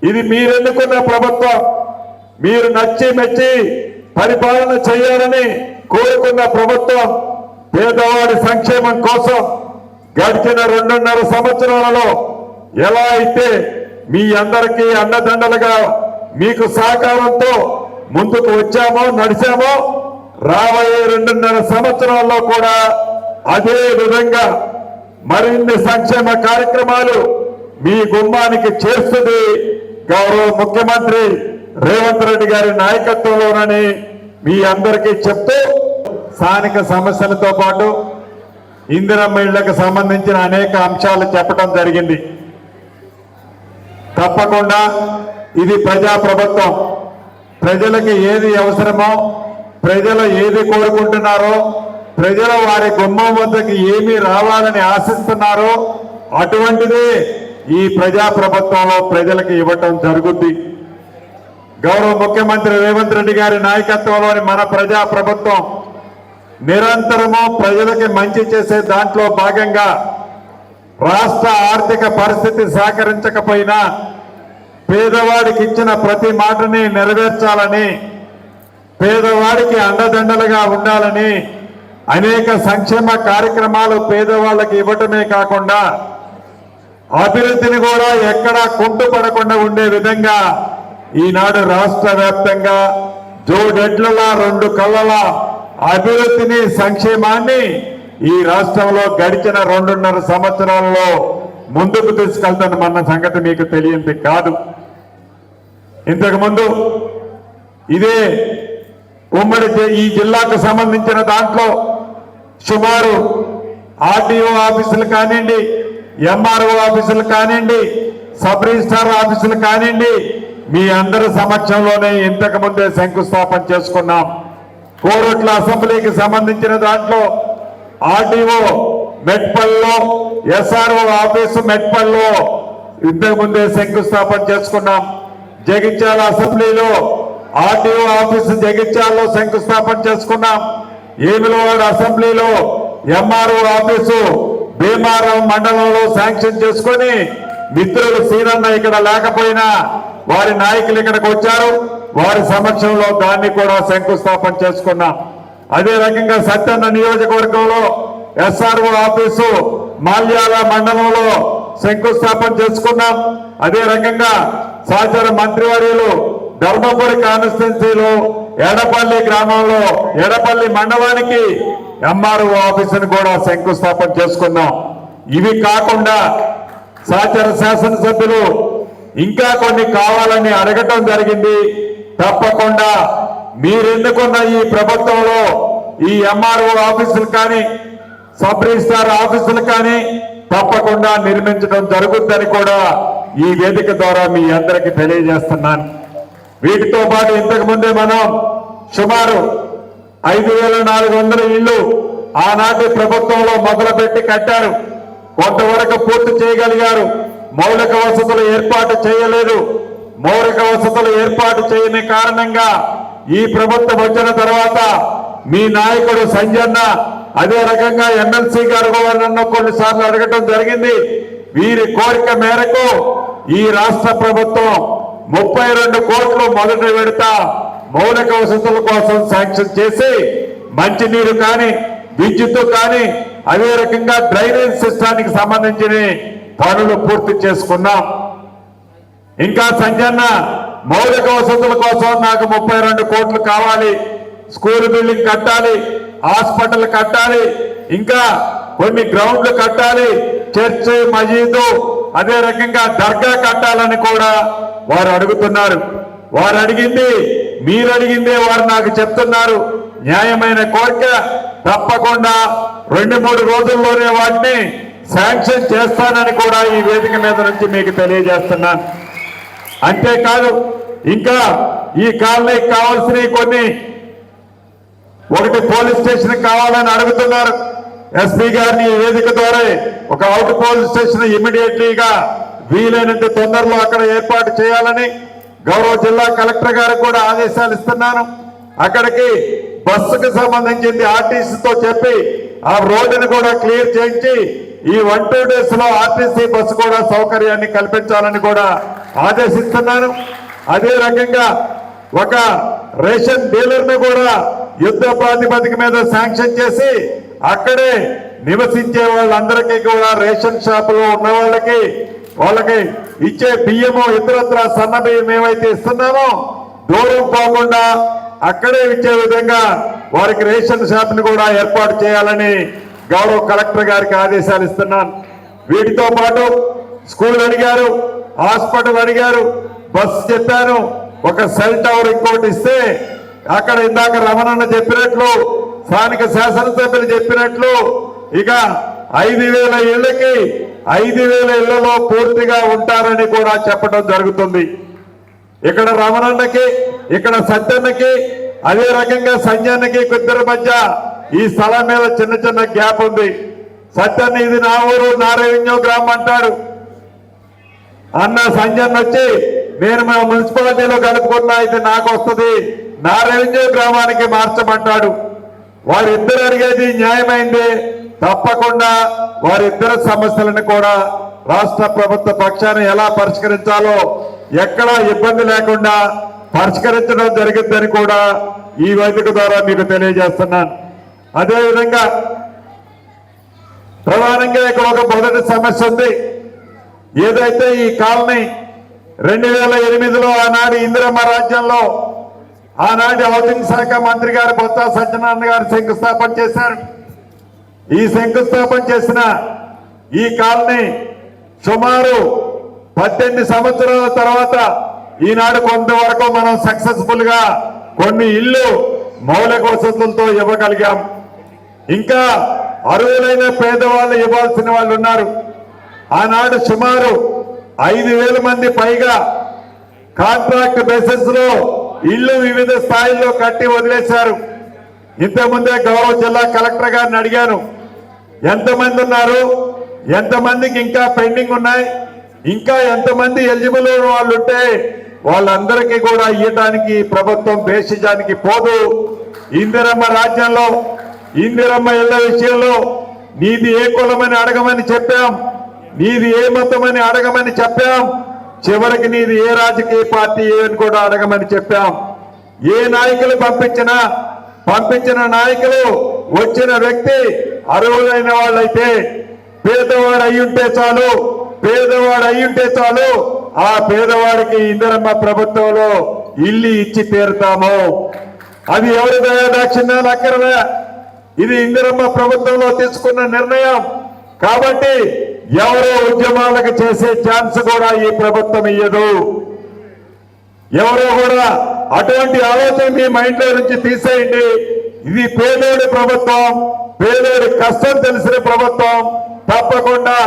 ఇది మీరు ఎన్నుకున్న ప్రభుత్వం. మీరు నచ్చి మెచ్చి పరిపాలన చేయాలని కోరుకున్న ప్రభుత్వం పేదవాడి సంక్షేమం కోసం గడిచిన 2.5 సంవత్సరాలలో ఎలా అయితే మీ అందరికీ అండదండలుగా మీకు సహకారంతో ముందుకు వచ్చామో నడిచామో రాబోయే 2.5 సంవత్సరాల్లో కూడా అదే విధంగా మరిన్ని సంక్షేమ కార్యక్రమాలు మీ గుమ్మానికి చేస్తుంది గౌరవ ముఖ్యమంత్రి రేవంత్ రెడ్డి గారి నాయకత్వంలోనని మీ అందరికీ చెప్తూ స్థానిక సమస్యలతో పాటు ఇందిరమ్మ ఇళ్లకు సంబంధించిన అనేక అంశాలు చెప్పడం జరిగింది. తప్పకుండా ఇది ప్రజాప్రభుత్వం. ప్రజలకు ఏది అవసరమో, ప్రజలు ఏది కోరుకుంటున్నారో, ప్రజలు వారి గుమ్మం వద్దకు ఏమి రావాలని ఆశిస్తున్నారో అటువంటిదే ఈ ప్రజాప్రభుత్వంలో ప్రజలకు ఇవ్వటం జరుగుద్ది. గౌరవ ముఖ్యమంత్రి రేవంత్ రెడ్డి గారి నాయకత్వంలోని మన ప్రజాప్రభుత్వం నిరంతరము ప్రజలకి మంచి చేసే దాంట్లో భాగంగా రాష్ట్ర ఆర్థిక పరిస్థితి సహకరించకపోయినా పేదవాడికి ఇచ్చిన ప్రతి మాటని నెరవేర్చాలని, పేదవాడికి అండదండలుగా ఉండాలని అనేక సంక్షేమ కార్యక్రమాలు పేదవాళ్ళకి ఇవ్వటమే కాకుండా అభివృద్ధిని కూడా ఎక్కడా కుంటుపడకుండా ఉండే విధంగా ఈనాడు రాష్ట్ర వ్యాప్తంగా జోడెడ్లలా 2 కళ్ళలా అభివృద్ధిని సంక్షేమాన్ని ఈ రాష్ట్రంలో గడిచిన 2.5 సంవత్సరాల్లో ముందుకు తీసుకెళ్తామన్న సంగతి మీకు తెలియంది కాదు. ఇంతకుముందు ఇదే ఉమ్మడి ఈ జిల్లాకు సంబంధించిన దాంట్లో సుమారు ఆర్టీఓ ఆఫీసులు కానివ్వండి, ఎంఆర్ఓ ఆఫీసులు కానివ్వండి, సబ్ రిజిస్ట్రార్ ఆఫీసులు కానివ్వండి, మీ అందరి సమక్షంలోనే ఇంతకు ముందే శంకుస్థాపన చేసుకున్నాం. కోరుట్ల అసెంబ్లీకి సంబంధించిన దాంట్లో ఆర్టీఓ మెట్పల్లో, ఎస్ఆర్ఓ ఆఫీసు మెట్పల్లో ఇంతకు ముందే శంకుస్థాపన చేసుకున్నాం. జగిత్యాల అసెంబ్లీలో ఆర్టీఓ ఆఫీసు జగిత్యాలలో శంకుస్థాపన చేసుకున్నాం. ఏమిలవాడ అసెంబ్లీలో ఎంఆర్ఓ ఆఫీసు భీమారం మండలంలో శాంక్షన్ చేసుకొని మిత్రులు సీనన్న ఇక్కడ లేకపోయినా వారి నాయకులు ఇక్కడికి వచ్చారు, వారి సమక్షంలో దాన్ని కూడా శంకుస్థాపన చేసుకున్నాం. అదే రకంగా సత్యన్న నియోజకవర్గంలో ఎస్ఆర్ఓ ఆఫీసు మాల్యాల మండలంలో శంకుస్థాపన చేసుకున్నాం. అదే రకంగా సహచర మంత్రివర్యులు ధర్మపురి కాన్స్టిట్యున్సీలో ఎడపల్లి గ్రామంలో ఎడపల్లి మండలానికి ఎంఆర్ఓ ఆఫీసును కూడా శంకుస్థాపన చేసుకున్నాం. ఇవి కాకుండా సహచర శాసనసభ్యులు ఇంకా కొన్ని కావాలని అడగటం జరిగింది. తప్పకుండా మీరెన్నుకున్న ఈ ప్రభుత్వంలో ఈ ఎంఆర్ఓ ఆఫీసులు కానీ, సబ్ రిజిస్ట్రార్ ఆఫీసులు కానీ తప్పకుండా నిర్మించడం జరుగుతుందని కూడా ఈ వేదిక ద్వారా మీ అందరికీ తెలియజేస్తున్నాను. వీటితో పాటు ఇంతకు ముందే మనం సుమారు 5,400 ఇళ్లు ఆనాటి ప్రభుత్వంలో మొదలుపెట్టి కట్టారు. కొంతవరకు పూర్తి చేయగలిగారు. మౌలిక వసతులు ఏర్పాటు చేయలేదు. మౌలిక వసతులు ఏర్పాటు చేయని కారణంగా ఈ ప్రభుత్వం వచ్చిన తర్వాత మీ నాయకుడు సంజన్న, అదే రకంగా ఎమ్మెల్సీ గారు కూడా నన్ను కొన్నిసార్లు అడగటం జరిగింది. వీరి కోరిక మేరకు ఈ రాష్ట్ర ప్రభుత్వం 32 కోట్లు మొదటి విడత మౌలిక వసతుల కోసం శాంక్షన్ చేసి మంచినీరు కానీ, విద్యుత్ కానీ, అదే రకంగా డ్రైనేజ్ సిస్టానికి సంబంధించిన పనులు పూర్తి చేసుకున్నాం. ఇంకా సంజన్న మౌలిక వసతుల కోసం నాకు 32 కోట్లు కావాలి, స్కూల్ బిల్డింగ్ కట్టాలి, హాస్పిటల్ కట్టాలి, ఇంకా కొన్ని గ్రౌండ్లు కట్టాలి, చర్చ్ మసీదు, అదే రకంగా దర్గా కట్టాలని కూడా వారు అడుగుతున్నారు. వారు అడిగింది మీరు అడిగిందే వారు నాకు చెప్తున్నారు. న్యాయమైన కోరిక. తప్పకుండా 2-3 రోజుల్లోనే వాటిని శాంక్షన్ చేస్తానని కూడా ఈ వేదిక మీద నుంచి మీకు తెలియజేస్తున్నాను. అంతేకాదు ఇంకా ఈ కాలనీకి కావాల్సినవి కొన్ని, ఒకటి పోలీస్ స్టేషన్ కావాలని అడుగుతున్నారు. ఎస్పీ గారిని ఈ వేదిక ద్వారా ఒక అవుట్ పోలీస్ స్టేషన్ ఇమ్మీడియట్లీగా వీలైనంత తొందరలో అక్కడ ఏర్పాటు చేయాలని గౌరవ జిల్లా కలెక్టర్ గారికి కూడా ఆదేశాలు ఇస్తున్నాను. అక్కడికి బస్సుకు సంబంధించింది ఆర్టీసీతో చెప్పి ఆ రోడ్డును కూడా క్లియర్ చేయించి ఈ 1-2 days లో ఆర్టీసీ బస్సు కూడా సౌకర్యాన్ని కల్పించాలని కూడా ఆదేశిస్తున్నాను. అదే రకంగా ఒక రేషన్ డీలర్ను కూడా యుద్ధ ప్రాతిపదిక మీద శాంక్షన్ చేసి అక్కడే నివసించే వాళ్ళందరికీ కూడా రేషన్ షాపులో ఉన్న వాళ్ళకి ఇచ్చే బియ్యము ఇతరత్ర సన్న బియ్యం ఏమైతే ఇస్తున్నామో దూరం పోకుండా అక్కడే ఇచ్చే విధంగా వారికి రేషన్ షాప్ని కూడా ఏర్పాటు చేయాలని గౌరవ కలెక్టర్ గారికి ఆదేశాలు ఇస్తున్నాను. వీటితో పాటు స్కూల్ అడిగారు, హాస్పిటల్ అడిగారు, బస్సు చెప్పాను, ఒక సెల్ టవర్ ఇంకోటి ఇస్తే అక్కడ ఇందాక రమణన్న చెప్పినట్లు స్థానిక శాసనసభ్యులు చెప్పినట్లు ఇక 5,000 ఇళ్లకి 5,000 ఇళ్లలో పూర్తిగా ఉంటారని కూడా చెప్పడం జరుగుతుంది. ఇక్కడ రమణన్నకి ఇక్కడ సత్యన్నకి అదే రకంగా సంజయన్నకి ఇద్దరి మధ్య ఈ స్థలం మీద చిన్న చిన్న గ్యాప్ ఉంది. సత్యన్న ఇది నా ఊరు నా రెవెన్యూ గ్రామం అంటాడు. అన్న సంజయన్న వచ్చి నేను మా మున్సిపాలిటీలో కలుపుకున్నా ఇది నాకు వస్తుంది నా రెవెన్యూ గ్రామానికి మార్చమంటాడు. వారిద్దరు అడిగేది న్యాయమైంది. తప్పకుండా వారిద్దరు సమస్యలను కూడా రాష్ట్ర ప్రభుత్వ పక్షాన్ని ఎలా పరిష్కరించాలో ఎక్కడా ఇబ్బంది లేకుండా పరిష్కరించడం జరిగిందని కూడా ఈ వేదిక ద్వారా మీకు తెలియజేస్తున్నాను. అదేవిధంగా ప్రధానంగా ఇక్కడ ఒక మొదటి సమస్య ఉంది. ఏదైతే ఈ కాలనీ 2008లో ఆనాడు ఇందిరమ్మ రాజ్యంలో ఆనాటి హౌసింగ్ శాఖ మంత్రి గారు బొత్స సత్యనారాయణ గారు శంకుస్థాపన చేశారు. ఈ శంకుస్థాపన చేసిన ఈ కాలనీ సుమారు 18 సంవత్సరాల తర్వాత ఈనాడు కొంతవరకు మనం సక్సెస్ఫుల్ గా కొన్ని ఇల్లు మౌలిక వసతులతో ఇవ్వగలిగాం. ఇంకా అర్హులైన పేదవాళ్ళు ఇవ్వాల్సిన వాళ్ళు ఉన్నారు. ఆనాడు సుమారు 5,000 మంది పైగా కాంట్రాక్ట్ బేసిస్ లో ఇల్లు వివిధ స్థాయిల్లో కట్టి వదిలేశారు. ఇంతకుముందే గౌరవ జిల్లా కలెక్టర్ గారిని అడిగాను, ఎంతమంది ఉన్నారు, ఎంతమందికి ఇంకా పెండింగ్ ఉన్నాయి, ఇంకా ఎంతమంది ఎలిజిబుల్ వాళ్ళు ఉంటే వాళ్ళందరికీ కూడా ఇవ్వడానికి ప్రభుత్వం బేసిజానికి పోదు. ఇందిరమ్మ రాజ్యంలో ఇందిరమ్మ ఇళ్ల విషయంలో నీది ఏ కులమని అడగమని చెప్పాం, నీది ఏ మతమని అడగమని చెప్పాం, చివరికి నీది ఏ రాజకీయ పార్టీ అని కూడా అడగమని చెప్పాం. ఏ నాయకులు పంపించిన నాయకులు వచ్చిన వ్యక్తి అర్హులైన వాళ్ళైతే పేదవాడు అయ్యుంటే చాలు ఆ పేదవాడికి ఇందిరమ్మ ప్రభుత్వంలో ఇల్లు ఇచ్చి తీరుతాము. అది ఎవరి దయాదాక్షిణ్యాలు అక్కరలే, ఇది ఇందిరమ్మ ప్రభుత్వంలో తీసుకున్న నిర్ణయం. కాబట్టి ఎవరో ఉద్యమాలకు చేసే ఛాన్స్ కూడా ఈ ప్రభుత్వం ఇయ్యదు. ఎవరో కూడా అటువంటి ఆలోచన మీ మైండ్ లో నుంచి తీసేయండి. ఇది పేదోడి ప్రభుత్వం, పేదోడి కష్టం తెలిసిన ప్రభుత్వం. తప్పకుండా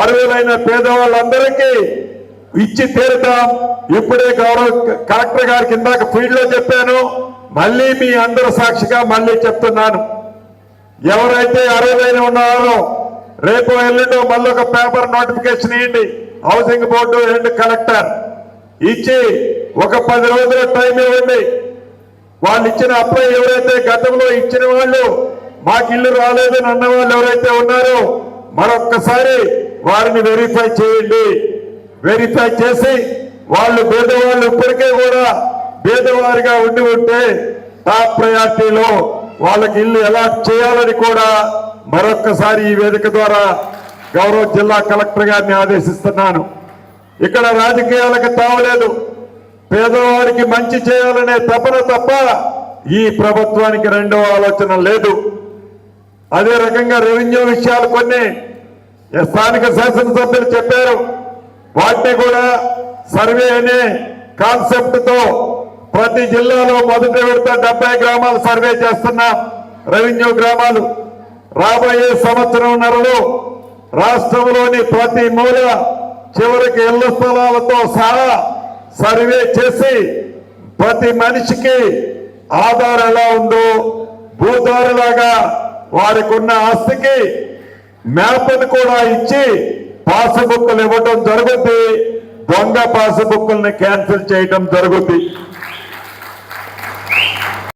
అర్హులైన పేదవాళ్ళందరికీ ఇచ్చి తీరుతాం. ఇప్పుడే గౌరవ కలెక్టర్ గారికి ఇందాక ఫీల్డ్ లో చెప్పాను, మళ్ళీ మీ అందరూ సాక్షిగా మళ్ళీ చెప్తున్నాను. ఎవరైతే అర్హులైన ఉన్నారో రేపు ఎల్లుండో మళ్ళీ ఒక పేపర్ నోటిఫికేషన్ ఇవ్వండి. హౌసింగ్ బోర్డు అండ్ కలెక్టర్ ఇచ్చి ఒక 10 రోజుల టైం ఇవ్వండి. వాళ్ళు ఇచ్చిన అప్లై ఎవరైతే గతంలో ఇచ్చిన వాళ్ళు మాకు ఇల్లు రాలేదని అన్న వాళ్ళు ఎవరైతే ఉన్నారో మరొక్కసారి వారిని వెరిఫై చేయండి. వెరిఫై చేసి వాళ్ళు పేదవాళ్ళు ఇప్పటికే కూడా పేదవారిగా ఉంటే టాప్ ప్రయారిటీలో వాళ్ళకి ఇల్లు ఎలా చేయాలని కూడా మరొక్కసారి ఈ వేదిక ద్వారా గౌరవ జిల్లా కలెక్టర్ గారిని ఆదేశిస్తున్నాను. ఇక్కడ రాజకీయాలకు తావలేదు, పేదవాడికి మంచి చేయాలనే తపన తప్ప ఈ ప్రభుత్వానికి రెండో ఆలోచన లేదు. అదే రకంగా రెవెన్యూ విషయాలు కొన్ని స్థానిక శాసనసభ్యులు చెప్పారు. వాటిని కూడా సర్వే అనే కాన్సెప్ట్ తో ప్రతి జిల్లాలో మొదటి విడత 70 గ్రామాలు సర్వే చేస్తున్నాం. రెవెన్యూ గ్రామాలు రాబోయే సంవత్సరంన్నరలో రాష్ట్రంలోని ప్రతి మూల చివరికి ఇళ్ల స్థలాలతో సహా సర్వే చేసి ప్రతి మనిషికి ఆధార్ ఎలా ఉందో భూదారులాగా వారికి ఉన్న ఆస్తికి మ్యాప్ను కూడా ఇచ్చి పాస్బుక్లు ఇవ్వడం జరుగుతుంది. దొంగ పాస్బుక్లను క్యాన్సిల్ చేయడం జరుగుతుంది.